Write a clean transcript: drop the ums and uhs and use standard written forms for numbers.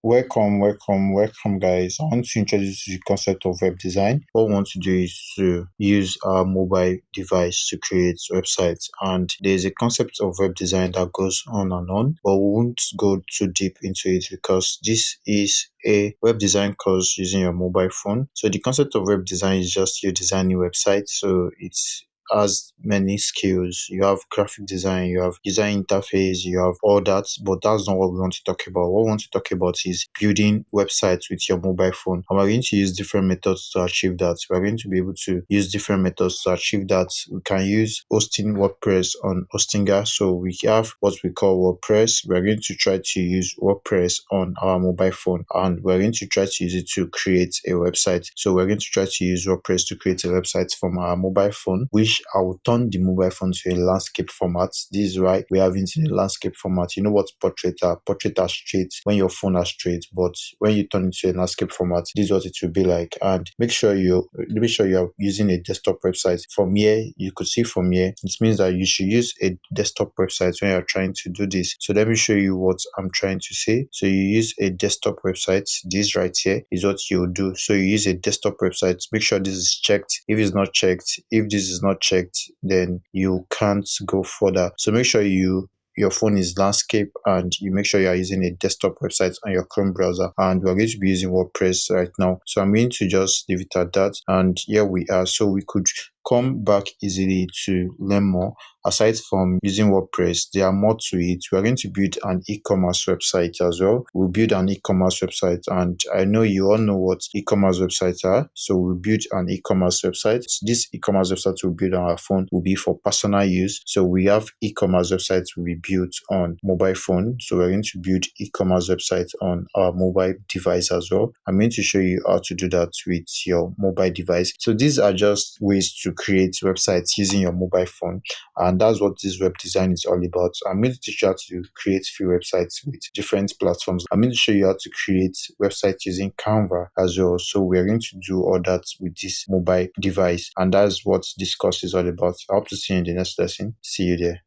Welcome, guys. I want to introduce you to the concept of web design. What we want to do is to use our mobile device to create websites, and there's a concept of web design that goes on and on, but we won't go too deep into it because this is a web design course using your mobile phone. So the concept of web design is just you designing websites. So it's has many skills. You have graphic design, you have design interface, you have all that, but that's not what we want to talk about. What we want to talk about is building websites with your mobile phone. And we're going to use different methods to achieve that. We're going to be able to use different methods to achieve that. We can use hosting WordPress on Hostinger. So we have what we call WordPress. We're going to try to use WordPress on our mobile phone, and we're going to try to use it to create a website. So we're going to try to use WordPress to create a website from our mobile phone, which I will turn the mobile phone to a landscape format. This is why we have it in a landscape format. You know what portrait are? Portrait are straight when your phone are straight, but when you turn it to a landscape format, this is what it will be like. And make sure you are using a desktop website. From here, you could see from here, it means that you should use a desktop website when you're trying to do this. So let me show you what I'm trying to say. So you use a desktop website. This right here is what you do. So you use a desktop website. Make sure this is checked. If it's not checked, if this is not checked, then you can't go further. So make sure your phone is landscape, and you make sure you are using a desktop website on your Chrome browser, and we're going to be using WordPress right now. So I'm going to just leave it at that, and here we are. So we could come back easily to learn more. Aside from using WordPress, there are more to it. We are going to build an e-commerce website as well. We'll build an e-commerce website, and I know you all know what e-commerce websites are. So we'll build an e-commerce website. This e-commerce website we'll build on our phone will be for personal use. So we have e-commerce websites will be built on mobile phone. So we're going to build e-commerce websites on our mobile device as well. I'm going to show you how to do that with your mobile device. So these are just ways to create websites using your mobile phone, and that's what this web design is all about. So I'm going to teach you how to create free websites with different platforms. I'm going to show you how to create websites using Canva as well. So we're going to do all that with this mobile device, and that's what this course is all about. I hope to see you in the next lesson. See you there.